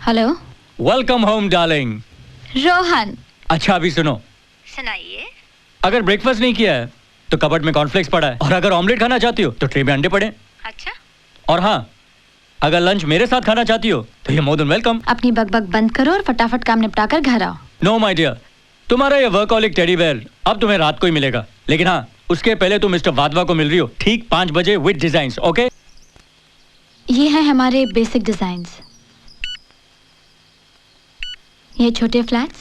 Hello. Welcome home darling. Rohan. अच्छा अभी सुनो। सुनाइए। अगर ब्रेकफास्ट नहीं किया है तो कबर्ड में कॉर्नफ्लेक्स पड़ा है, और अगर ऑमलेट खाना चाहती हो तो ट्रे में अंडे पड़े। अच्छा। और हाँ, अगर लंच मेरे साथ खाना चाहती हो तो ये मोर देन वेलकम। अपनी बकबक बंद करो और फटाफट काम निपटा कर घर आओ। नो माय डियर, तुम्हारा ये वर्कहॉलिक टेडी बेयर अब तुम्हें रात को ही मिलेगा, लेकिन हाँ उसके पहले तुम मिस्टर वाधवा को मिल रही हो ठीक 5 बजे विद डिजाइन्स। ओके? ये हैं हमारे बेसिक डिजाइन्स। ये छोटे फ्लैट्स,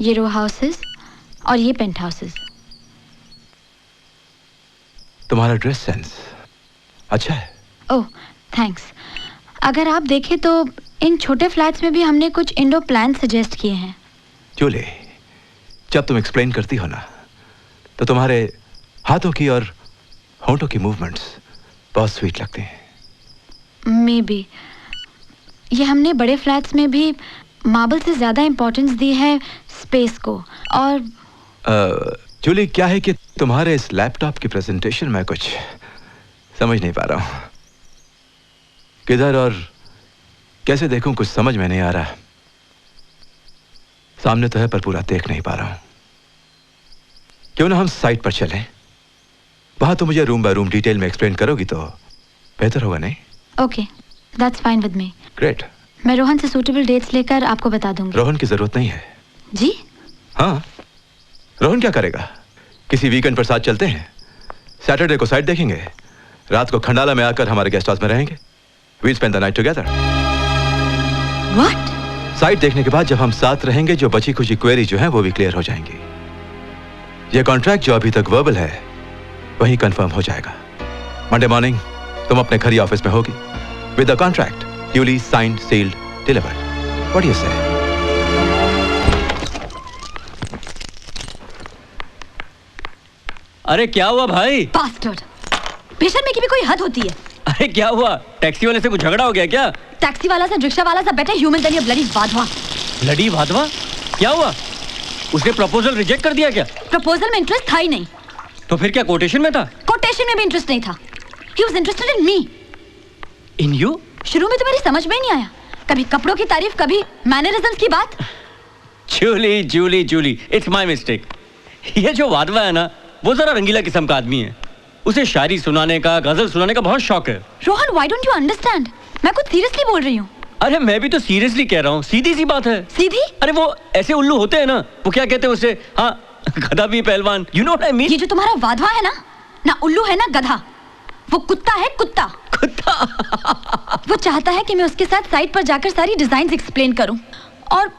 ये रो हाउसेस और ये पेंट हाउसेस। तुम्हारा ड्रेस सेंस अच्छा है। ओह थैंक्स। अगर आप देखें तो इन छोटे फ्लैट्स में भी हमने कुछ इंडोर प्लान सजेस्ट किए हैं। जूली, जब तुम एक्सप्लेन करती हो ना तो तुम्हारे हाथों की और होंठों की मूवमेंट्स बहुत स्वीट लगती हैं। मे बी ये हमने बड़े फ्लैट्स में भी मार्बल से ज्यादा इंपॉर्टेंस दी है स्पेस को। और जूली, क्या है कि तुम्हारे इस लैपटॉप की प्रेजेंटेशन में कुछ समझ नहीं पा रहा हूं। किधर और कैसे देखूं कुछ समझ में नहीं आ रहा। सामने तो है पर पूरा देख नहीं पा रहा हूं। क्यों ना हम साइट पर चलें? वहां तो मुझे रूम बाय रूम डिटेल में एक्सप्लेन करोगी तो बेहतर होगा, नहीं? Okay, that's fine with me. Great. मैं रोहन से सूटेबल डेट्स लेकर आपको बता दूंगी। रोहन की जरूरत नहीं है। जी? हाँ, रोहन क्या करेगा? किसी वीकेंड पर साथ चलते हैं। सैटरडे को साइट देखेंगे, रात को खंडाला में आकर हमारे गेस्ट हाउस में रहेंगे। We'll spend the night together. What? Site देखने के बाद जब हम साथ रहेंगे, जो बची खुची क्वेरी जो है वो भी क्लियर हो जाएंगी। ये कॉन्ट्रैक्ट जो अभी तक वर्बल है वही कंफर्म हो जाएगा। मंडे मॉर्निंग तुम अपने खरी ऑफिस में होगी with the contract duly signed, sealed, delivered. What do you say? अरे क्या हुआ भाई? बास्टर्ड! बेशर्मी की भी कोई हद होती है। अरे क्या हुआ? टैक्सी वाले से कुछ झगड़ा हो गया क्या? टैक्सी वाला से रिक्शा वाला सा बेटर ह्यूमन देन ये ब्लडी वाधवा। ब्लडी वाधवा? क्या हुआ? उसने प्रपोजल रिजेक्ट कर दिया क्या? प्रपोजल में इंटरेस्ट था ही नहीं। तो फिर क्या कोटेशन में था? कोटेशन में भी इंटरेस्ट नहीं था। He was interested in me. In you? शुरू में तो मेरी समझ में ही नहीं आया। कभी कपड़ों की तारीफ, कभी मैनरिज्म्स की बात। Julie Julie Julie, it's my mistake. ये जो वाधवा है ना, वो जरा रंगीला किस्म का आदमी है। उसे शायरी सुनाने का, गजल सुनाने का बहुत शौक है। Rohan, why don't you understand? मैं कुछ सीरियसली बोल रही हूँ। अरे मैं भी तो सीरियसली कह रहा हूँ, सीधी सी बात है। सीधी? अरे वो ऐसे उल्लू होते हैं ना, वो क्या कहते हैं उसे, हाँ गधा भी पहलवान, you know what I mean. ये जो तुम्हारा वाधवा है ना उल्लू है ना गधा, वो कुत्ता है, कुत्ता। वो चाहता है कि मैं उसके साथ साइट पर जाकर सारी डिजाइन्स एक्सप्लेन करूं और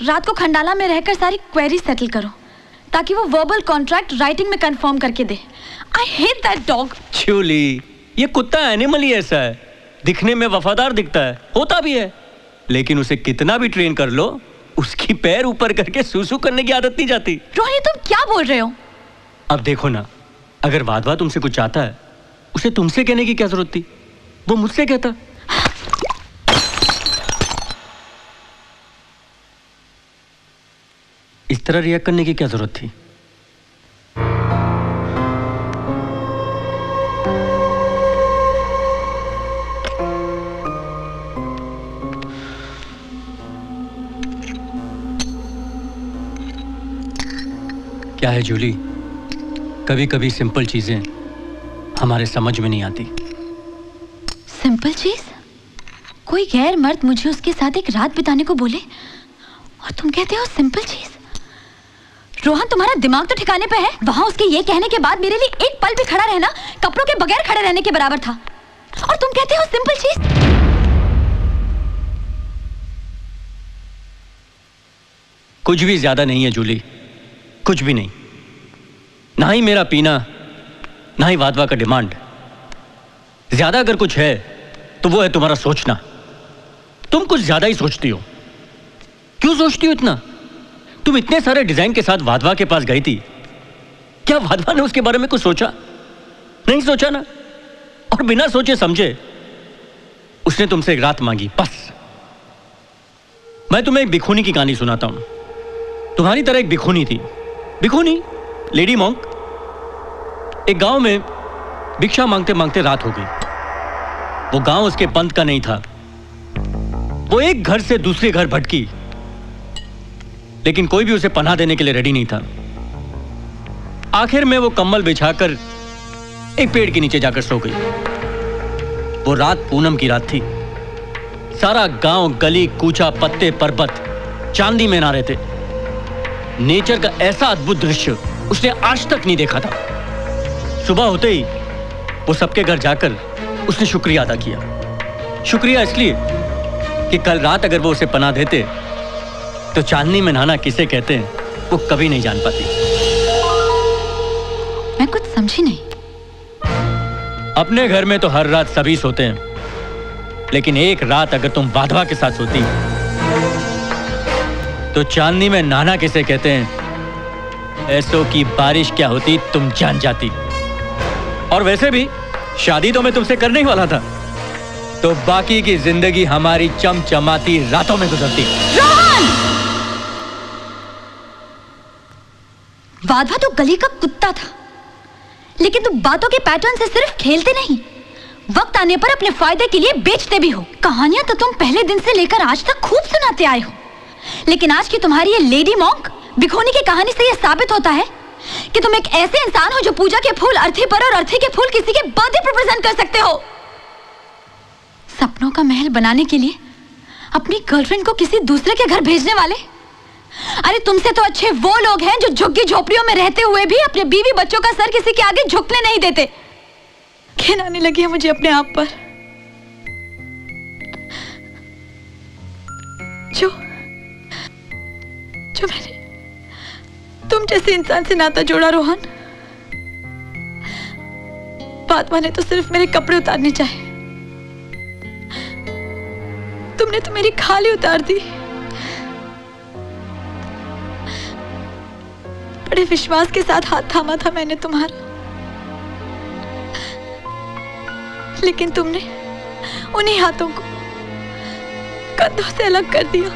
रात को खंडाला में रहकर सारी क्वेरी सेटल करूं, ताकि वो वर्बल कॉन्ट्रैक्ट राइटिंग में कंफर्म करके दे। I hate that dog. Julie, ये कुत्ता एनिमल ही ऐसा है, दिखने में वफादार दिखता है, होता भी है, लेकिन उसे कितना भी ट्रेन कर लो, उसकी पैर ऊपर करके सूसू करने की आदत नहीं जाती। रोहन, तुम क्या बोल रहे हो? अब देखो ना, अगर वाधवा तुमसे कुछ चाहता है, उसे तुमसे कहने की क्या जरूरत थी? वो मुझसे कहता। इस तरह रिएक्ट करने की क्या जरूरत थी? क्या है जूली, कभी कभी सिंपल चीजें हमारे समझ में नहीं आती। सिंपल चीज? कोई गैर मर्द मुझे उसके साथ एक रात बिताने को बोले और तुम कहते हो सिंपल चीज? रोहन, तुम्हारा दिमाग तो ठिकाने पे है? वहां उसके ये कहने के बाद मेरे लिए एक पल भी खड़ा रहना कपड़ों के बगैर खड़े रहने के बराबर था, और तुम कहते हो सिंपल चीज? कुछ भी ज्यादा नहीं है जूली, कुछ भी नहीं। ना ही मेरा पीना, ना ही वाधवा का डिमांड। ज्यादा अगर कुछ है तो वो है तुम्हारा सोचना। तुम कुछ ज्यादा ही सोचती हो। क्यों सोचती हो इतना? तुम इतने सारे डिजाइन के साथ वाधवा के पास गई थी, क्या वाधवा ने उसके बारे में कुछ सोचा? नहीं सोचा ना। और बिना सोचे समझे उसने तुमसे एक रात मांगी, बस। मैं तुम्हें एक भिखुनी की कहानी सुनाता हूं। तुम्हारी तरह एक भिखुनी थी, भिखुनी, लेडी मॉन्क। एक गांव में भिक्षा मांगते मांगते रात हो गई। वो गांव उसके पंथ का नहीं था, वो एक घर से दूसरे घर भटकी, लेकिन कोई भी उसे पनाह देने के लिए रेडी नहीं था। आखिर में वो कंबल बिछाकर एक पेड़ के नीचे जाकर सो गई। वो रात पूनम की रात थी। सारा गांव, गली कूचा, पत्ते पर्वत चांदी में नहा रहे थे। नेचर का ऐसा अद्भुत दृश्य उसने आज तक नहीं देखा था। सुबह होते ही वो सबके घर जाकर उसने शुक्रिया अदा किया। शुक्रिया इसलिए कि कल रात अगर वो उसे पनाह देते तो चांदनी में नहाना किसे कहते हैं वो कभी नहीं जान पाती। मैं कुछ समझी नहीं। अपने घर में तो हर रात सभी सोते हैं, लेकिन एक रात अगर तुम वाधवा के साथ सोती तो चांदनी में नहाना किसे कहते हैं ऐसों की बारिश क्या होती तुम जान जाती। और वैसे भी शादी तो मैं तुमसे करने ही वाला था, तो बाकी की जिंदगी हमारी चमचमाती रातों में गुजरती। रोहन! वाधवा तो गली का कुत्ता था, लेकिन तुम बातों के पैटर्न से सिर्फ खेलते नहीं, वक्त आने पर अपने फायदे के लिए बेचते भी हो। कहानियां तो तुम पहले दिन से लेकर आज तक खूब सुनाते आए हो, लेकिन आज की तुम्हारी ये लेडी मॉन्क भिखोनी की कहानी से यह साबित होता है कि तुम एक ऐसे इंसान हो जो पूजा के फूल अर्थी पर और अर्थी के फूल किसी के बर्थडे पर प्रेजेंट कर सकते हो। सपनों का महल बनाने के लिए अपनी गर्लफ्रेंड को किसी दूसरे के घर भेजने वाले। अरे तुमसे तो अच्छे वो लोग हैं जो झुग्गी झोपड़ियों में रहते हुए भी अपने बीवी बच्चों का सर किसी के आगे झुकने नहीं देते। घिन आने लगी है मुझे अपने आप पर। जो मैंने तुम जैसे इंसान से नाता जोड़ा रोहन, वाधवा ने तो सिर्फ मेरे कपड़े उतारने चाहे, तुमने तो मेरी खाली उतार दी। बड़े विश्वास के साथ हाथ थामा था मैंने तुम्हारा, लेकिन तुमने उन्हीं हाथों को कंधों से अलग कर दिया।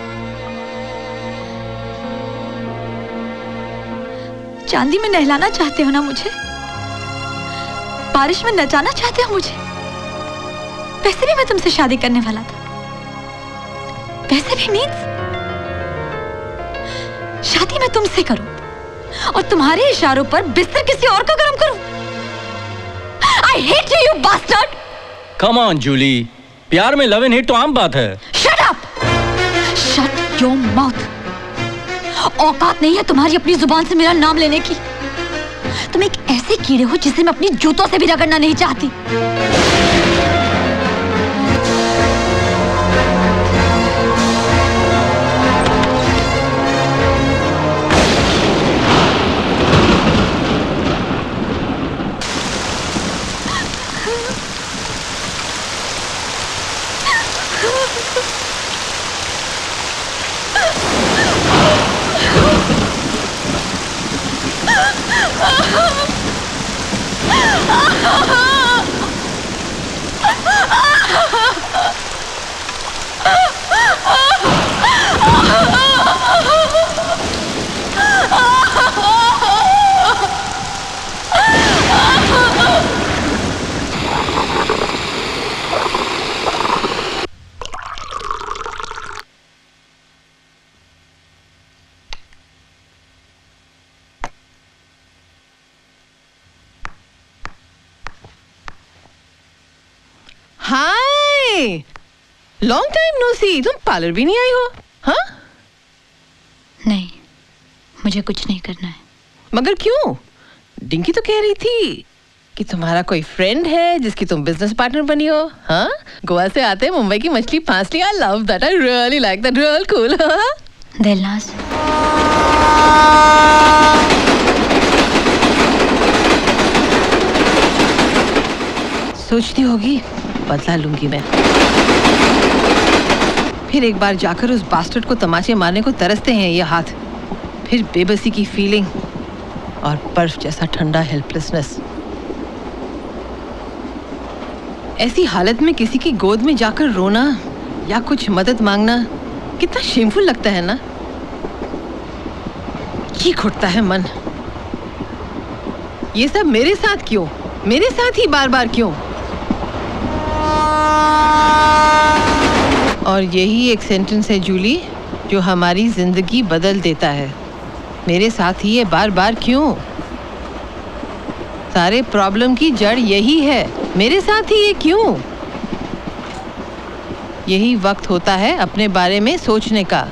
चांदी में नहलाना चाहते हो ना मुझे, बारिश में नचाना चाहते हो मुझे। वैसे भी मैं तुमसे शादी करने वाला था। वैसे भी मीन्स शादी मैं तुमसे करूं और तुम्हारे इशारों पर बिस्तर किसी और का गरम करूं। I hate you, you bastard! Come on, Jully, प्यार में लव एंड हेट तो आम बात है। Shut up! Shut your mouth! औकात नहीं है तुम्हारी अपनी जुबान से मेरा नाम लेने की। तुम एक ऐसे कीड़े हो जिसे मैं अपनी जूतों से भी रगड़ना नहीं चाहती। हाय, लॉन्ग टाइम नो सी। तुम पार्लर भी नहीं आई हो? हाँ? नहीं, मुझे कुछ नहीं करना है। मगर क्यों? डिंकी तो कह रही थी कि तुम्हारा कोई फ्रेंड है जिसकी तुम बिजनेस पार्टनर बनी हो। हाँ, गोवा से आते मुंबई की मछली फांस ली। I love that, I really like that, real cool. Dilnaz, सोचती होगी बदला लूंगी मैं। फिर एक बार जाकर उस बास्टर्ड को तमाचे मारने को तरसते हैं ये हाथ। फिर बेबसी की फीलिंग और बर्फ जैसा ठंडा हेल्पलेसनेस। ऐसी हालत में किसी की गोद में जाकर रोना या कुछ मदद मांगना कितना शेमफुल लगता है ना। चीख उठता है मन। ये सब मेरे साथ क्यों? मेरे साथ ही बार बार क्यों? और यही एक सेंटेंस है जूली जो हमारी जिंदगी बदल देता है। मेरे साथ ही ये बार बार क्यों? सारे प्रॉब्लम की जड़ यही है, मेरे साथ ही ये क्यों? यही वक्त होता है अपने बारे में सोचने का,